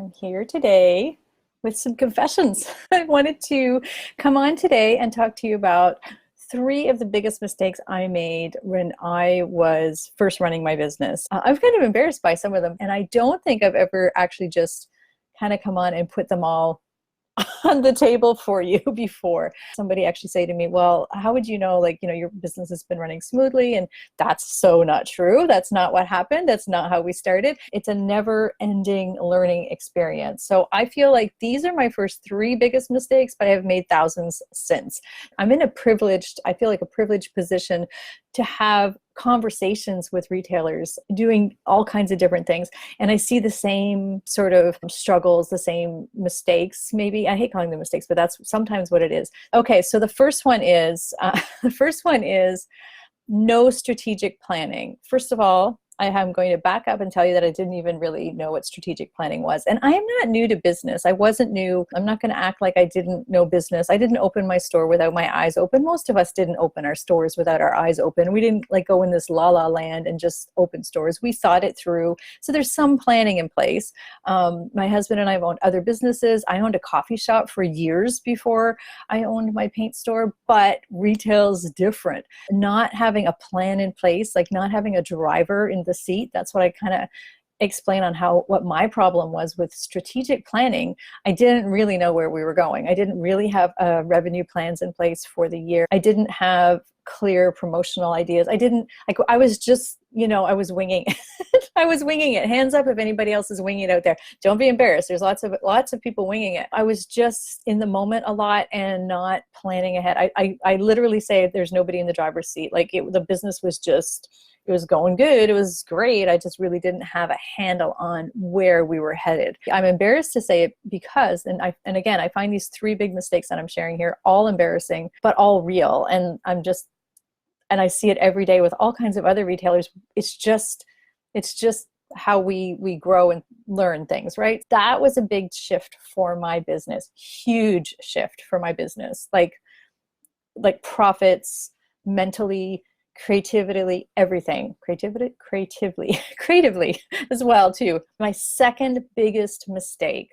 I'm here today with some confessions. I wanted to come on today and talk to you about three of the biggest mistakes I made when I was first running my business. I'm kind of embarrassed by some of them, and I don't think I've ever actually just kind of come on and put them all on the table for you before. Somebody actually say to me, well, how would you know, your business has been running smoothly? And that's so not true. That's not what happened. That's not how we started. It's a never ending learning experience. So I feel like these are my first three biggest mistakes, but I've made thousands since. I feel like a privileged position to have conversations with retailers doing all kinds of different things. And I see the same sort of struggles, the same mistakes, maybe. I hate calling them mistakes, but that's sometimes what it is. Okay, so the first one is no strategic planning. First of all, I am going to back up and tell you that I didn't even really know what strategic planning was. And I am not new to business. I wasn't new. I'm not going to act like I didn't know business. I didn't open my store without my eyes open. Most of us didn't open our stores without our eyes open. We didn't go in this la la land and just open stores. We thought it through. So there's some planning in place. My husband and I have owned other businesses. I owned a coffee shop for years before I owned my paint store, but retail's different. Not having a plan in place, like not having a driver in the seat. That's what I kind of explain on what my problem was with strategic planning. I didn't really know where we were going. I didn't really have revenue plans in place for the year. I didn't have clear promotional ideas. I was just, I was winging it. I was winging it. Hands up if anybody else is winging it out there. Don't be embarrassed. There's lots of people winging it. I was just in the moment a lot and not planning ahead. I literally say there's nobody in the driver's seat. The business was just, it was going good. It was great. I just really didn't have a handle on where we were headed. I'm embarrassed to say it because, and again, I find these three big mistakes that I'm sharing here, all embarrassing, but all real. And I see it every day with all kinds of other retailers. It's just how we grow and learn things, right? That was a big shift for my business. Huge shift for my business. Like profits, mentally, creatively, everything. Creatively as well too. My second biggest mistake,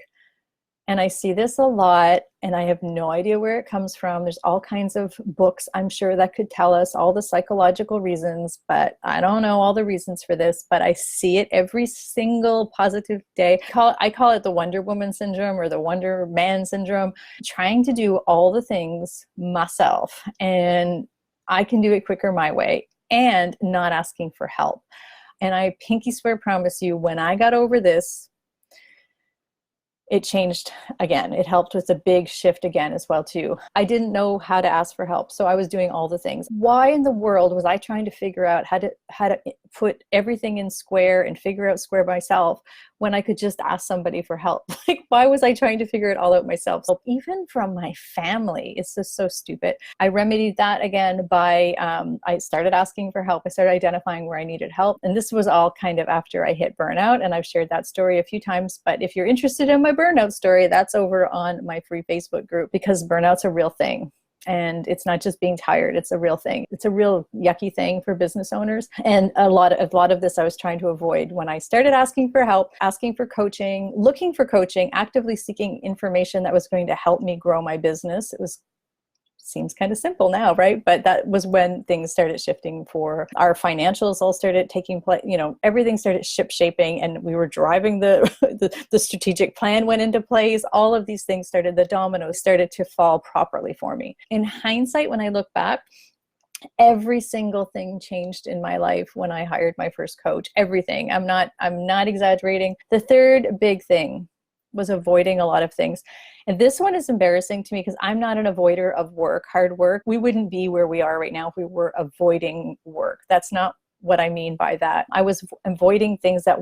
and I see this a lot, and I have no idea where it comes from. There's all kinds of books, I'm sure, that could tell us all the psychological reasons, but I don't know all the reasons for this, but I see it every single positive day. I call it the Wonder Woman syndrome or the Wonder Man syndrome, trying to do all the things myself, and I can do it quicker my way, and not asking for help. And I pinky swear promise you, when I got over this, it changed again. It helped with a big shift again as well too. I didn't know how to ask for help, so I was doing all the things. Why in the world was I trying to figure out how to put everything in Square and figure out Square myself when I could just ask somebody for help? Why was I trying to figure it all out myself? So even from my family, it's just so stupid. I remedied that again by, I started asking for help. I started identifying where I needed help. And this was all kind of after I hit burnout. And I've shared that story a few times. But if you're interested in my burnout story, that's over on my free Facebook group, because burnout's a real thing. And it's not just being tired, it's a real thing. It's a real yucky thing for business owners. And a lot of this I was trying to avoid when I started asking for help, asking for coaching, looking for coaching, actively seeking information that was going to help me grow my business. Seems kind of simple now, right? But that was when things started shifting. For our financials all started taking place, everything started ship-shaping, and we were driving the strategic plan went into place. All of these things the dominoes started to fall properly for me. In hindsight, when I look back, every single thing changed in my life when I hired my first coach. Everything. I'm not exaggerating. The third big thing was avoiding a lot of things. And this one is embarrassing to me because I'm not an avoider of work, hard work. We wouldn't be where we are right now if we were avoiding work. That's not what I mean by that. I was avoiding things that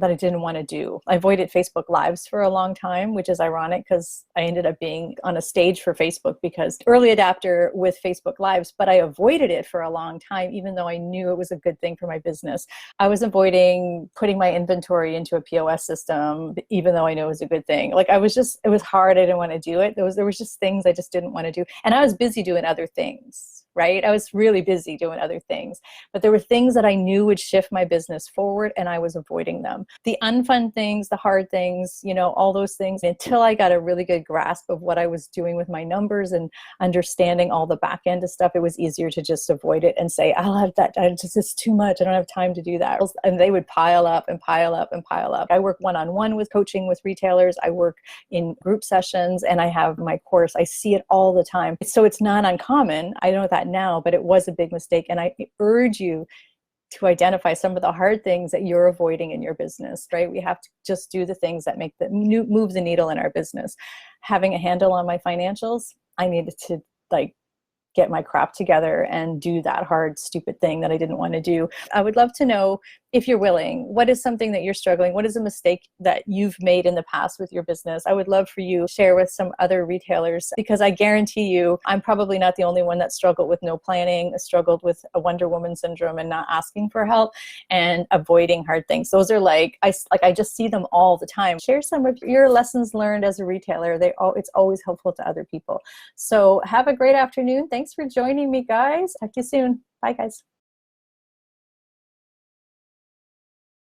I didn't want to do. I avoided Facebook Lives for a long time, which is ironic because I ended up being on a stage for Facebook because early adapter with Facebook Lives, but I avoided it for a long time, even though I knew it was a good thing for my business. I was avoiding putting my inventory into a POS system, even though I knew it was a good thing. It was hard. I didn't want to do it. There was just things I just didn't want to do. And I was busy doing other things. right? I was really busy doing other things, but there were things that I knew would shift my business forward, and I was avoiding them. The unfun things, the hard things, you know, all those things, until I got a really good grasp of what I was doing with my numbers and understanding all the back end of stuff, it was easier to just avoid it and say, I'll have that, it's too much, I don't have time to do that. And they would pile up and pile up and pile up. I work one-on-one with coaching with retailers. I work in group sessions, and I have my course. I see it all the time. So it's not uncommon. I know that now, but it was a big mistake. And I urge you to identify some of the hard things that you're avoiding in your business, right? We have to just do the things that move the needle in our business. Having a handle on my financials, I needed to get my crap together and do that hard, stupid thing that I didn't want to do. I would love to know, if you're willing, what is something that you're struggling? What is a mistake that you've made in the past with your business? I would love for you to share with some other retailers, because I guarantee you, I'm probably not the only one that struggled with no planning, struggled with a Wonder Woman syndrome and not asking for help and avoiding hard things. Those are I just see them all the time. Share some of your lessons learned as a retailer. It's always helpful to other people. So have a great afternoon. Thanks for joining me, guys. Talk to you soon. Bye, guys.